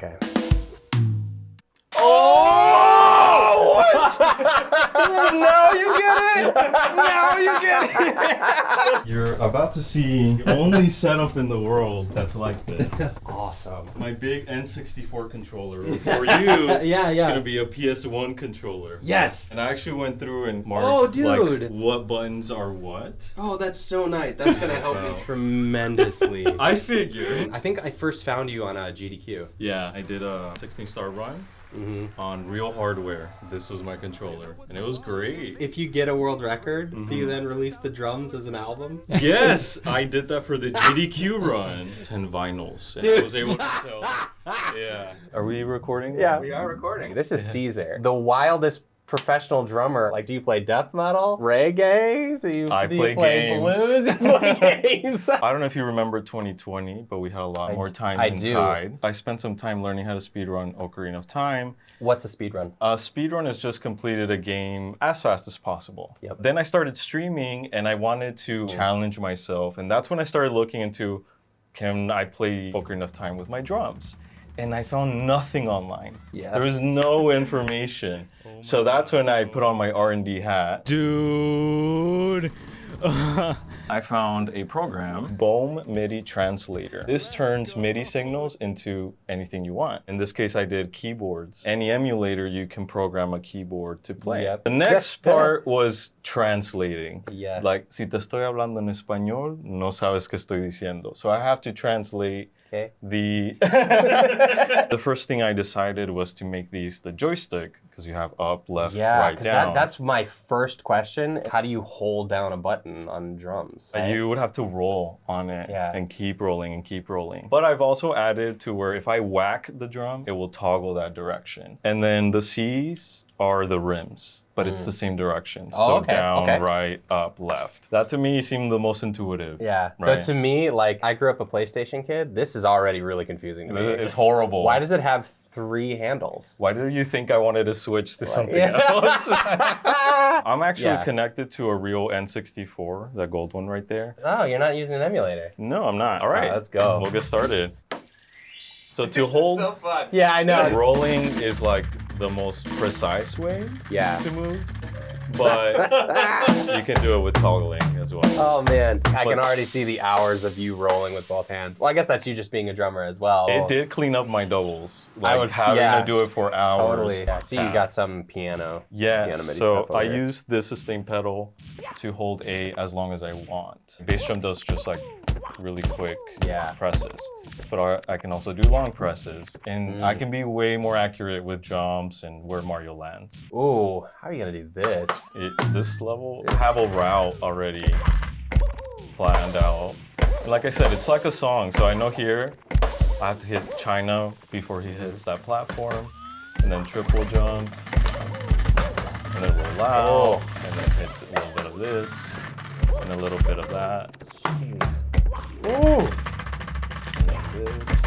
Okay. Oh! What? Now you get it! Now you get it! You're about to see the only setup in the world that's like this. Awesome. My big N64 controller. For you, Yeah. it's gonna be a PS1 controller. Yes! And I actually went through and marked dude. like what buttons are what. Oh, that's so nice. That's gonna help me tremendously. I figured. I think I first found you on a GDQ. Yeah, I did a 16-star run. On real hardware. This was my controller, and it was great. If you get a world record, do you then release the drums as an album? Yes, I did that for the GDQ run. 10 vinyls, and I was able to sell. Yeah. Are we recording? Yeah, we are recording. This is Caesar, the wildest professional drummer. Like, do you play death metal, reggae? Do you play games. Blues? You play games. I don't know if you remember 2020, but we had a lot more time inside. I spent some time learning how to speedrun Ocarina of Time. What's a speedrun? Speedrun is just completed a game as fast as possible. Yep. Then I started streaming, and I wanted to challenge myself, and that's when I started looking into, can I play Ocarina of Time with my drums? And I found nothing online. Yeah. There was no information. So that's when I put on my R&D hat. Dude. I found a program, Bohm MIDI Translator. This turns MIDI signals into anything you want. In this case, I did keyboards. Any emulator, you can program a keyboard to play. Yep. The next part was translating. Yeah. Like, si te estoy hablando en español, no sabes qué estoy diciendo. So I have to translate the first thing I decided was to make these the joystick, because you have up, left, right, down. That's my first question. How do you hold down a button on drums? You would have to roll on it and keep rolling and keep rolling. But I've also added to where if I whack the drum, it will toggle that direction. And then the C's are the rims, but it's the same direction. So down, right, up, left. That to me seemed the most intuitive. Yeah, but to me, like, I grew up a PlayStation kid. This is already really confusing to me. It's horrible. Why does it have 3 handles? Why did you think I wanted to switch to something else? I'm actually connected to a real N64, that gold one right there. Oh, you're not using an emulator? No, I'm not. All right, let's go. We'll get started. So to hold, so fun. Yeah, I know. Rolling is like the most precise way to move, but you can do it with toggling as well. Oh man, I can already see the hours of you rolling with both hands. Well, I guess that's you just being a drummer as well. It did clean up my doubles. Like having to do it for hours. Totally. Yeah. See, you got some piano. Yes, piano MIDI so stuff over I here. use this sustain pedal to hold A as long as I want. Bass drum does just like really quick presses, but I can also do long presses, and I can be way more accurate with jumps and where Mario lands. Ooh, how are you gonna do this? This level, I have a route already planned out. And like I said, it's like a song, so I know here I have to hit China before he hits that platform, and then triple jump, and then roll out, and then hit a little bit of this, and a little bit of that. Jeez. Ooh! And then this.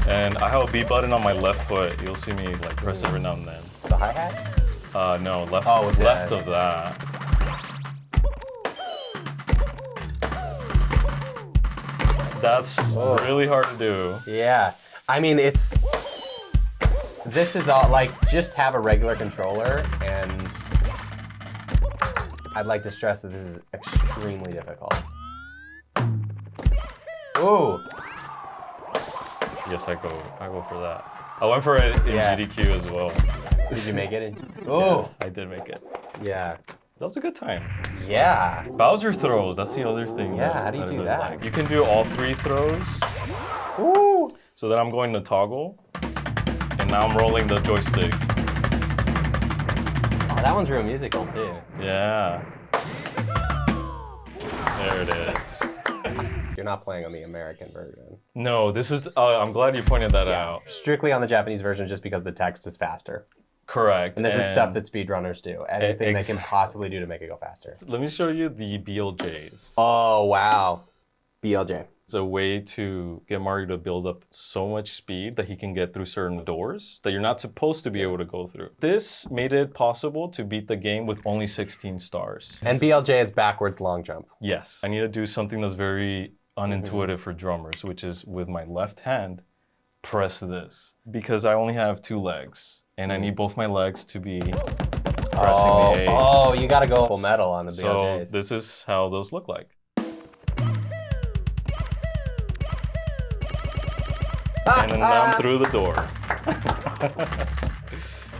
And I have a B button on my left foot. You'll see me like press every now and then. The hi-hat? No, left, with left of that. That's really hard to do. Yeah. I mean, this is all, like, just have a regular controller, and I'd like to stress that this is extremely difficult. Ooh. Yes, I go for that. I went for it in GDQ as well. Did you make it? Oh, I did make it. Yeah. That was a good time. Yeah. Bowser throws, that's the other thing. Yeah, how do you do that? Like. You can do all 3 throws. Ooh. So then I'm going to toggle, and now I'm rolling the joystick. Oh, that one's real musical too. Yeah. There it is. You're not playing on the American version. No, this is, I'm glad you pointed that out. Strictly on the Japanese version just because the text is faster. Correct. And this is stuff that speedrunners do. Anything they can possibly do to make it go faster. Let me show you the BLJs. Oh, wow. BLJ. It's a way to get Mario to build up so much speed that he can get through certain doors that you're not supposed to be able to go through. This made it possible to beat the game with only 16 stars. And BLJ is backwards long jump. Yes. I need to do something that's very unintuitive for drummers, which is with my left hand, press this. Because I only have 2 legs, and I need both my legs to be pressing the A. Oh, you gotta go full metal on the So BLJs. this is how those look like. And then I'm through the door.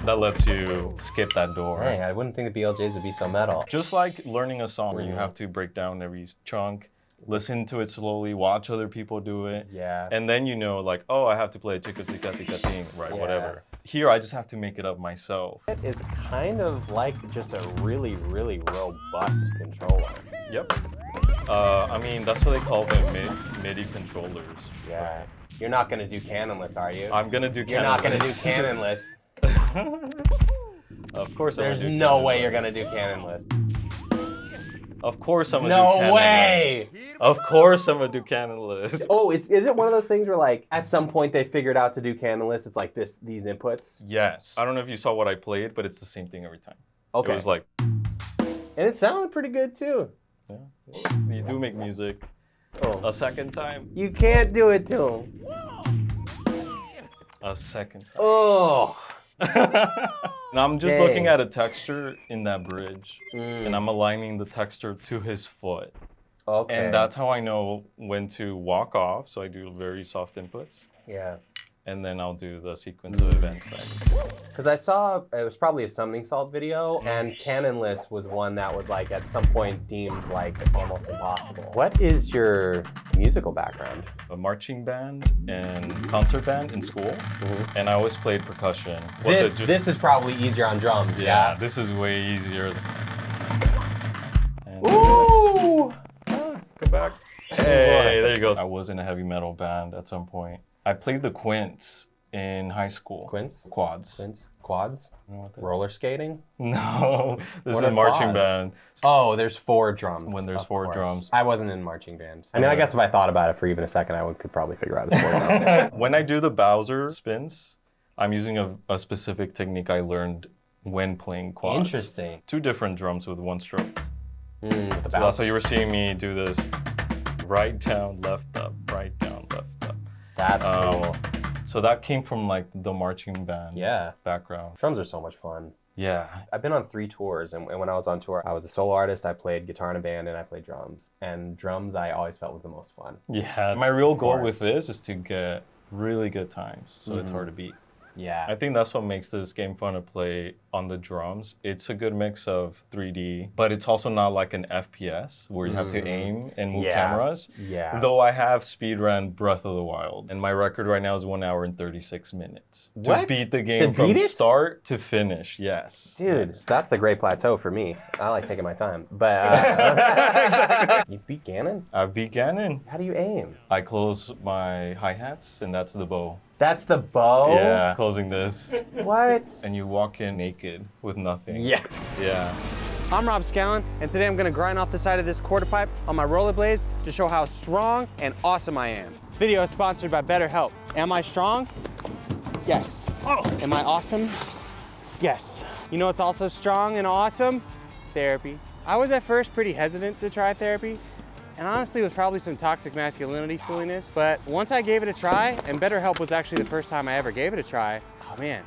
That lets you skip that door. Dang, I wouldn't think the BLJs would be so metal. Just like learning a song where you have to break down every chunk, listen to it slowly, watch other people do it. Yeah. And then you know, like, oh, I have to play tika tika tika ting, right, whatever. Here, I just have to make it up myself. It is kind of like just a really, really robust controller. Yep. I mean, that's what they call them MIDI controllers. Yeah. You're not gonna do canonless, are you? I'm gonna do canonless. You're not gonna do canonless. Of course, There's no way you're gonna do canonless. Of course, I'm gonna do canonless. No way! Of course, I'm gonna do canonless. Oh, is it one of those things where like at some point they figured out to do canonless? It's like these inputs. Yes. I don't know if you saw what I played, but it's the same thing every time. Okay. It was like. And it sounded pretty good too. Yeah. You do make music. Oh. A second time. You can't do it to him. A second time. Oh. Now I'm just looking at a texture in that bridge, and I'm aligning the texture to his foot. Okay. And that's how I know when to walk off. So I do very soft inputs. Yeah. And then I'll do the sequence of events then. Because I saw, it was probably a Summoning Salt video, and canonless was one that was like at some point deemed like almost impossible. What is your musical background? A marching band and concert band in school, and I always played percussion. This is probably easier on drums. Yeah, this is way easier. And Ooh! Come back. Hey, there you go. I was in a heavy metal band at some point. I played the quints in high school. Quints? Quads. Quints? Quads? You know what that is? Roller skating? No, this What is a are marching quads? band. Oh, there's 4 drums. When there's of 4 course. drums. I wasn't in marching band. I mean, I guess if I thought about it for even a second, I could probably figure out a 4 drums. When I do the Bowser spins, I'm using a specific technique I learned when playing quads. Interesting. 2 different drums with 1 stroke. The So that's how you were seeing me do this. Right down, left up, right down, left up. That's cool. So that came from like the marching band background. Drums are so much fun. Yeah. I've been on 3 tours, and when I was on tour, I was a solo artist, I played guitar in a band, and I played drums. And drums I always felt was the most fun. Yeah. My real goal with this is to get really good times, so it's hard to beat. Yeah. I think that's what makes this game fun to play on the drums. It's a good mix of 3D, but it's also not like an FPS where you have to aim and move cameras. Yeah. Though I have speedrun Breath of the Wild, and my record right now is 1 hour and 36 minutes. What? To beat the game To from beat it? start to finish, yes. Dude, that's a great plateau for me. I like taking my time. But you beat Ganon? I beat Ganon. How do you aim? I close my hi-hats, and that's the bow. That's the bow? Yeah, closing this. What? And you walk in naked with nothing. Yeah. Yeah. I'm Rob Scallon, and today I'm gonna grind off the side of this quarter pipe on my rollerblades to show how strong and awesome I am. This video is sponsored by BetterHelp. Am I strong? Yes. Oh. Am I awesome? Yes. You know what's also strong and awesome? Therapy. I was at first pretty hesitant to try therapy, and honestly it was probably some toxic masculinity silliness, but once I gave it a try, and BetterHelp was actually the first time I ever gave it a try, oh man,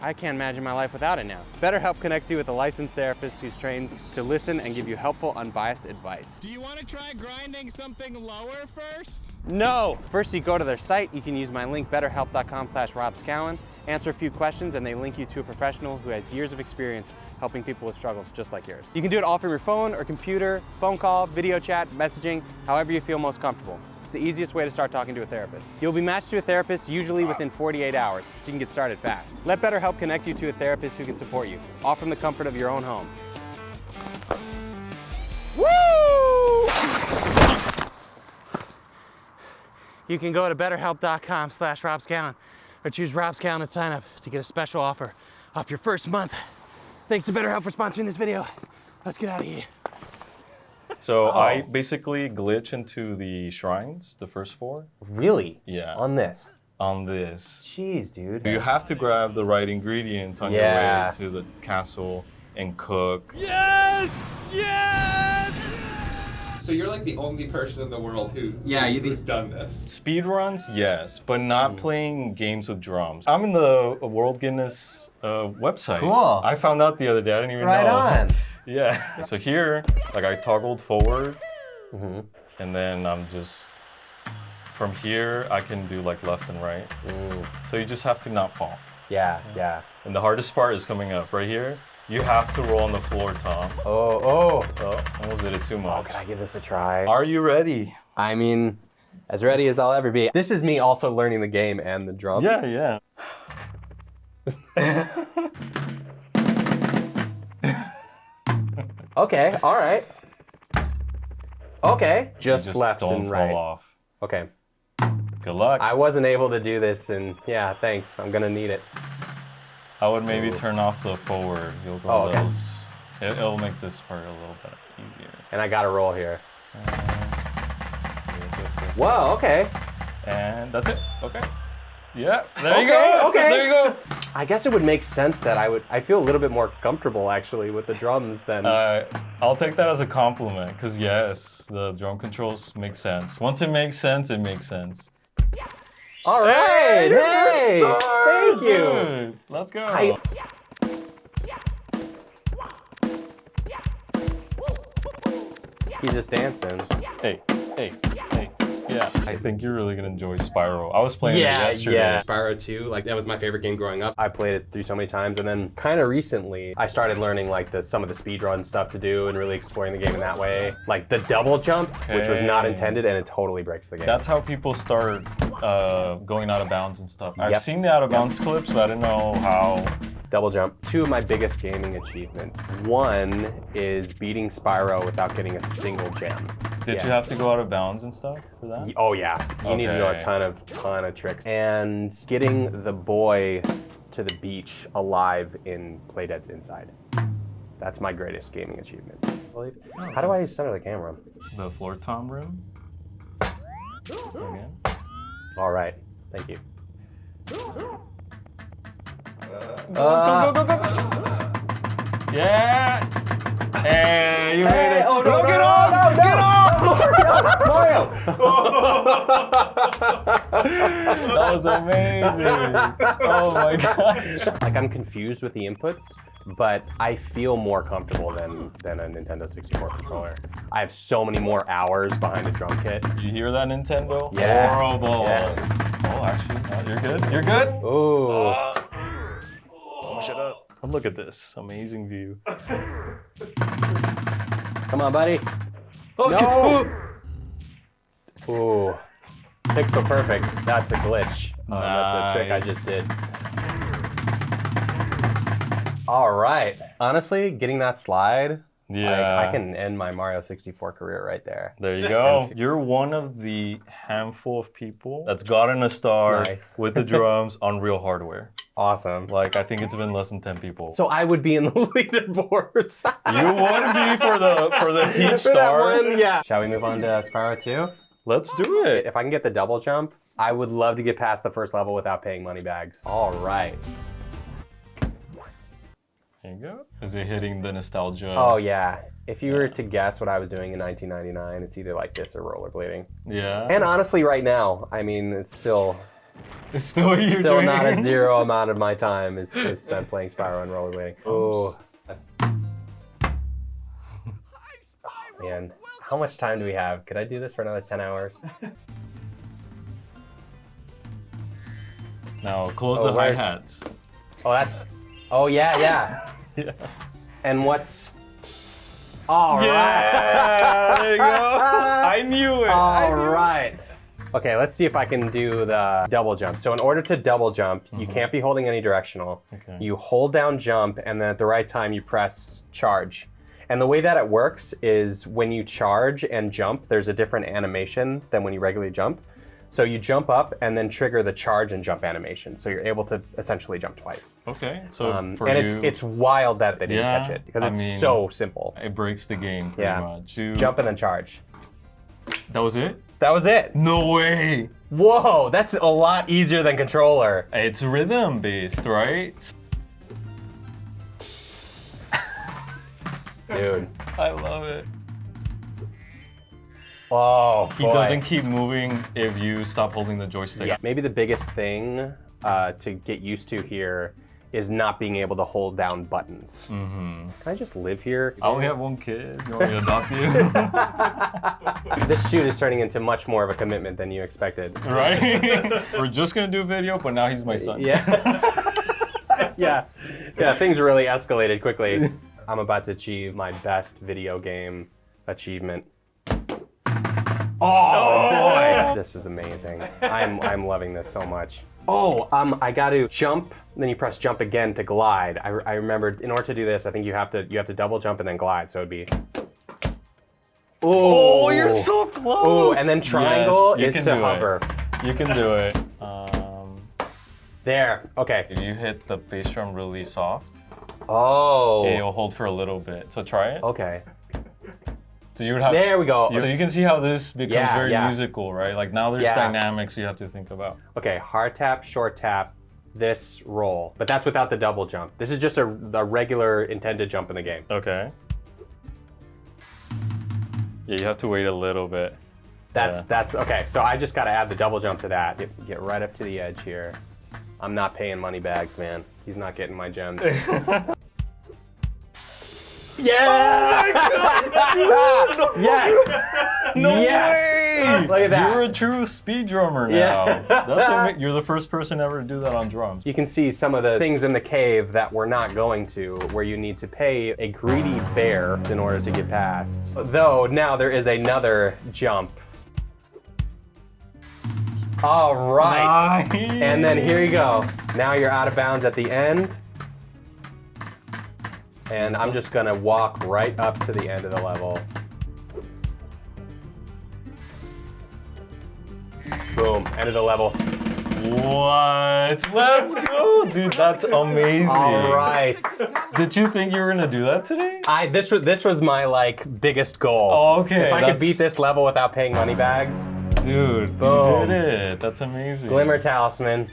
I can't imagine my life without it now. BetterHelp connects you with a licensed therapist who's trained to listen and give you helpful, unbiased advice. Do you want to try grinding something lower first? No! First, you go to their site. You can use my link, betterhelp.com/RobScallon, answer a few questions, and they link you to a professional who has years of experience helping people with struggles just like yours. You can do it all from your phone or computer, phone call, video chat, messaging, however you feel most comfortable. It's the easiest way to start talking to a therapist. You'll be matched to a therapist usually within 48 hours, so you can get started fast. Let BetterHelp connect you to a therapist who can support you, all from the comfort of your own home. Woo! You can go to betterhelp.com/RobScallon or choose Rob Scallon at sign up to get a special offer off your first month. Thanks to BetterHelp for sponsoring this video. Let's get out of here. So I basically glitch into the shrines, the first 4. Really? Yeah. On this? On this. Jeez, dude. You have to grab the right ingredients on your way to the castle and cook. Yes! Yes! So you're like the only person in the world who's done this. Speedruns, yes, but not playing games with drums. I'm in the World Guinness website. Cool. I found out the other day. I didn't even know. Right on. Yeah. So here, like I toggled forward, and then I'm just from here I can do like left and right. So you just have to not fall. Yeah, yeah. And the hardest part is coming up right here. You have to roll on the floor, Tom. Oh, Almost did it too much. can I give this a try? Are you ready? I mean, as ready as I'll ever be. This is me also learning the game and the drums. Yeah. Okay, all right. Okay, Just just left don't and right. fall off. Okay, Good luck. I wasn't able to do this, and yeah, thanks. I'm gonna need it. I would maybe turn off the forward. You'll go Oh, okay. It'll make this part a little bit easier. And I got to roll here. Yes. Whoa, okay. And that's it. Okay. Yeah. There you Okay, go. okay. There you go. I guess it would make sense that I feel a little bit more comfortable actually with the drums than. I'll take that as a compliment, because yes, the drum controls make sense. Once it makes sense, it makes sense. All right, hey, thank you. Dude, let's go. He's just dancing. Hey. Yeah. I think you're really gonna enjoy Spyro. I was playing it yesterday. Yeah. Spyro 2, like that was my favorite game growing up. I played it through so many times, and then kind of recently, I started learning like some of the speedrun stuff to do and really exploring the game in that way. Like the double jump, which was not intended, and it totally breaks the game. That's how people start going out of bounds and stuff. I've seen the out of bounds clips, but I didn't know how. Double jump. Two of my biggest gaming achievements. One is beating Spyro without getting a single jam. Did you have to go out of bounds and stuff for that? Oh yeah, you need to know a Okay. ton of tricks. And getting the boy to the beach alive in Playdead's Inside. That's my greatest gaming achievement. How do I center the camera? The floor tom room? Again? All right, thank you. Go. Yeah! Hey, you made it! Oh, Get off! Mario! That was amazing! Oh my gosh! Like I'm confused with the inputs, but I feel more comfortable than a Nintendo 64 controller. I have so many more hours behind the drum kit. You hear that, Nintendo? Yeah. Horrible! Yeah. Oh, actually, no, you're good. You're good? Ooh. Oh, shut up. Oh, look at this amazing view. Come on, buddy. Okay. No! Ooh. Pixel perfect. That's a glitch. That's a trick I just did. All right. Honestly, getting that slide, Yeah. I can end my Mario 64 career right there. There you go. You're one of the handful of people that's gotten a star Nice. with the drums on real hardware. Awesome. Like, I think it's been less than 10 people. So I would be in the leaderboards. You would be for the Peach For that Star? one, yeah. Shall we move on to Spyro 2? Let's do it. If I can get the double jump, I would love to get past the first level without paying money bags. All right. There you go. Is it hitting the nostalgia? Oh yeah. If you were to guess what I was doing in 1999, it's either like this or rollerblading. Yeah. And honestly, right now, I mean, it's still what you're doing. not a zero amount of my time is spent playing Spyro and rollerblading. Oh. Oh man, how much time do we have? Could I do this for another 10 hours? Now close Oh, the where's- hi-hats. Oh, that's. Oh yeah, yeah. Yeah. And what's? All right. Yeah, there you go. I knew it. All right. Okay, let's see if I can do the double jump. So in order to double jump, you can't be holding any directional. Okay. You hold down jump, and then at the right time you press charge. And the way that it works is when you charge and jump, there's a different animation than when you regularly jump. So you jump up and then trigger the charge and jump animation. So you're able to essentially jump twice. Okay, so for and you, it's wild that they didn't Yeah, catch it because I it's mean, so simple. it breaks the game pretty Yeah. much. Jump and then charge. That was it? That was it. No way. Whoa, that's a lot easier than controller. It's rhythm based, right? Dude. I love it. Oh, He doesn't keep moving if you stop holding the joystick. Yeah, maybe the biggest thing to get used to here is not being able to hold down buttons. Can I just live here? I only have one kid. You want me to adopt you? This shoot is turning into much more of a commitment than you expected. Right? We're just gonna do a video, but now he's my son. Yeah. yeah, things really escalated quickly. I'm about to achieve my best video game achievement. Oh boy! This is amazing. I'm loving this so much. Oh, I got to jump, then you press jump again to glide. I remembered in order to do this, I think you have to double jump and then glide. So it'd be. Oh, you're so close. Oh, and then triangle Yes, is to hover. You can do it. There. Okay. If you hit the bass drum really soft, Oh. it'll hold for a little bit. So try it. Okay. So you would have. There we go. So you can see how this becomes very yeah. musical, right? Like now there's dynamics you have to think about. Okay, hard tap, short tap, this roll. But that's without the double jump. This is just a regular intended jump in the game. Okay. Yeah, you have to wait a little bit. That's okay. So I just got to add the double jump to that. Get right up to the edge here. I'm not paying money bags, man. He's not getting my gems. Yeah! Oh yes! No yes! way! Look at that. You're a true speed drummer now. Yeah. That's you're the first person ever to do that on drums. You can see some of the things in the cave that we're not going to, where you need to pay a greedy bear in order to get past. Though now there is another jump. All right. Nice. And then here you go. Now you're out of bounds at the end. And I'm just gonna walk right up to the end of the level. Boom, end of the level. What? Let's go, dude. That's amazing. All right. Did you think you were gonna do that today? This was my like biggest goal. Oh, okay. If I could beat this level without paying money bags. Dude, Boom. you did it. That's amazing. Glimmer Talisman.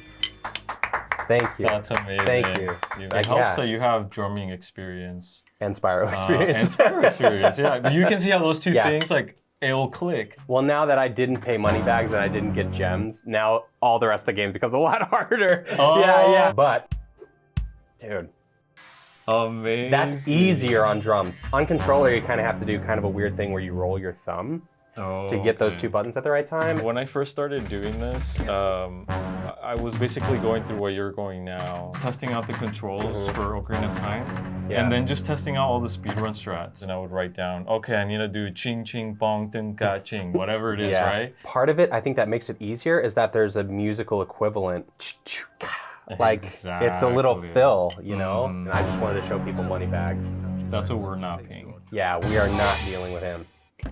Thank you. That's amazing. Thank you. It helps that you have drumming experience. And Spyro experience. And Spyro experience, yeah. But you can see how those two Yeah. things, like, it'll click. Well, now that I didn't pay money bags and I didn't get gems, now all the rest of the game becomes a lot harder. Oh. Yeah. But, dude, Amazing. that's easier on drums. On controller, you kind of have to do kind of a weird thing where you roll your thumb to get those two buttons at the right time. When I first started doing this, I was basically going through what you're going now, testing out the controls for Ocarina of Time, and then just testing out all the speedrun strats. And I would write down, okay, I need to do ching ching bong tin ka ching, whatever it is, right? Part of it, I think that makes it easier, is that there's a musical equivalent. Like, it's a little fill, you know? And I just wanted to show people money bags. That's what we're not paying. Yeah, we are not dealing with him.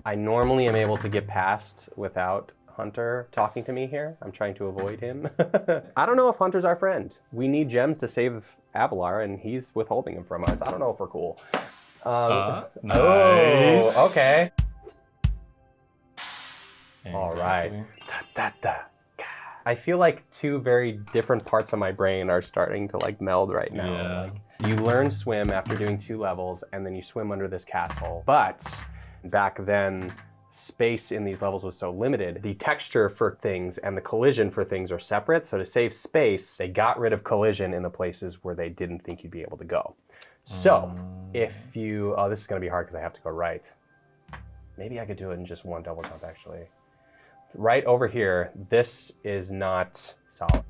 I normally am able to get past without Hunter talking to me here. I'm trying to avoid him. I don't know if Hunter's our friend. We need gems to save Avalar, and he's withholding them from us. I don't know if we're cool. Nice. Oh, okay. Exactly. All right. I feel like two very different parts of my brain are starting to like meld right now. Yeah. Like, you learn swim after doing 2 levels, and then you swim under this castle. But back then, space in these levels was so limited. The texture for things and the collision for things are separate. So to save space, they got rid of collision in the places where they didn't think you'd be able to go. So if you, oh, this is gonna be hard because I have to go right. Maybe I could do it in just one double jump actually. Right over here, this is not solid.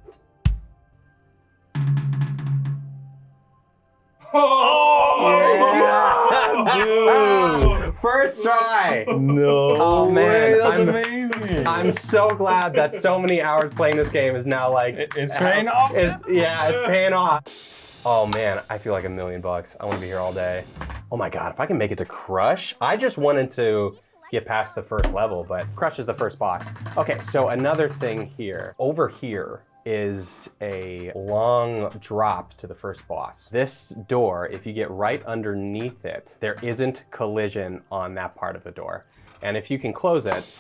Oh my God, dude! First try! No Oh man, way, that's amazing! I'm so glad that so many hours playing this game is now like... It's paying off? Yeah, it's paying off. Oh man, I feel like $1 million. I want to be here all day. Oh my God, if I can make it to Crush, I just wanted to get past the first level, but Crush is the first boss. Okay, so another thing here. Over here is a long drop to the first boss. This door, if you get right underneath it, there isn't collision on that part of the door. And if you can close it,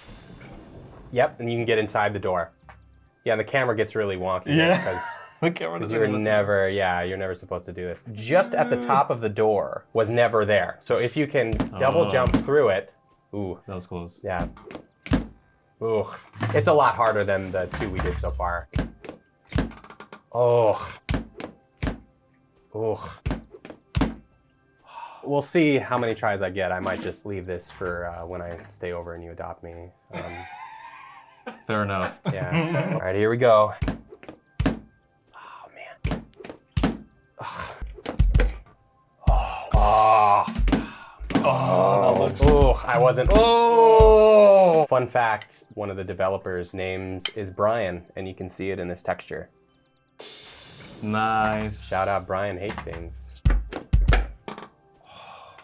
yep, and you can get inside the door. Yeah, the camera gets really wonky because the camera doesn't you're never supposed to do this. Just at the top of the door was never there. So if you can double jump through it, ooh. That was close. Yeah. Ugh. It's a lot harder than the 2 we did so far. Oh. Ugh. We'll see how many tries I get. I might just leave this for when I stay over and you adopt me. Fair enough. Yeah. All right, here we go. Oh, man. Oh, I wasn't. Oh! Fun fact, one of the developers' names is Brian, and you can see it in this texture. Nice. Shout out Brian Hastings.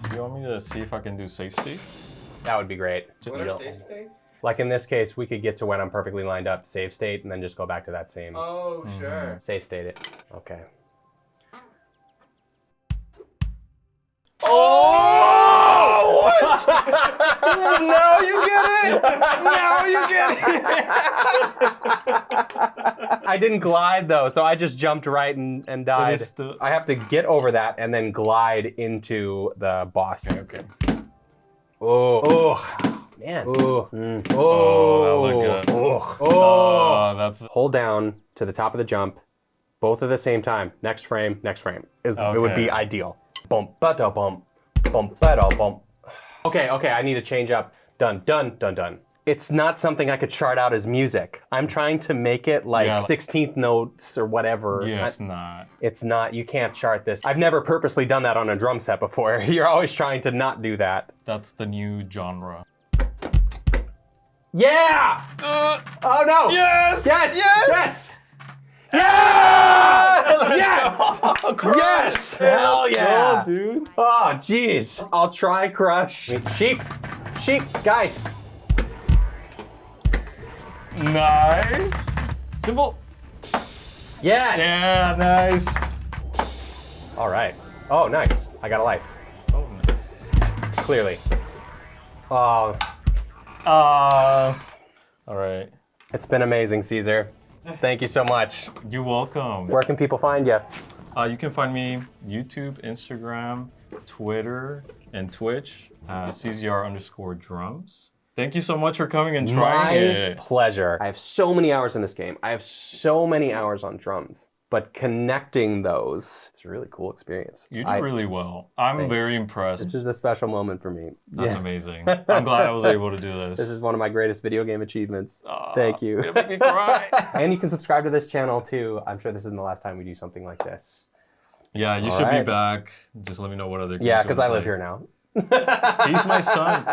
Do you want me to see if I can do safe states? That would be great. What are safe states? Like in this case, we could get to when I'm perfectly lined up, save state, and then just go back to that same Oh, sure. save state it. Okay. Oh! What? Now you get it! Now you get it! I didn't glide though, so I just jumped right and died. I have to get over that and then glide into the boss. Okay. Oh, man. Oh, Oh, that looked good. Oh, that's... Hold down to the top of the jump, both at the same time. Next frame, next frame. It would be ideal. Bump, ba-da, bump, bump, ba-da, bump. Okay, I need to change up. Dun, dun, dun, dun. It's not something I could chart out as music. I'm trying to make it like 16th notes or whatever. Yeah, it's not. It's not, you can't chart this. I've never purposely done that on a drum set before. You're always trying to not do that. That's the new genre. Yeah! Oh no! Yes! Yes! Yes! Yes! Yeah! Yes! Yes! Hell yeah! Oh, dude. Oh, jeez. I'll try crush. Sheep! Sheep! Guys! Nice. Simple. Yes! Yeah, nice. All right. Oh, nice. I got a life. Oh, nice. Clearly. Oh. All right. It's been amazing, Caesar. Thank you so much. You're welcome. Where can people find you? You can find me YouTube, Instagram, Twitter, and Twitch, CZR_drums. Thank you so much for coming and trying it. My pleasure. I have so many hours in this game. I have so many hours on drums. But connecting those, it's a really cool experience. You did really well. I'm very impressed. This is a special moment for me. That's amazing. I'm glad I was able to do this. This is one of my greatest video game achievements. Thank you. It'll make me cry. And you can subscribe to this channel too. I'm sure this isn't the last time we do something like this. Yeah, you should be back. Just let me know what other games Yeah, you because wanna I live play. here now. He's my son.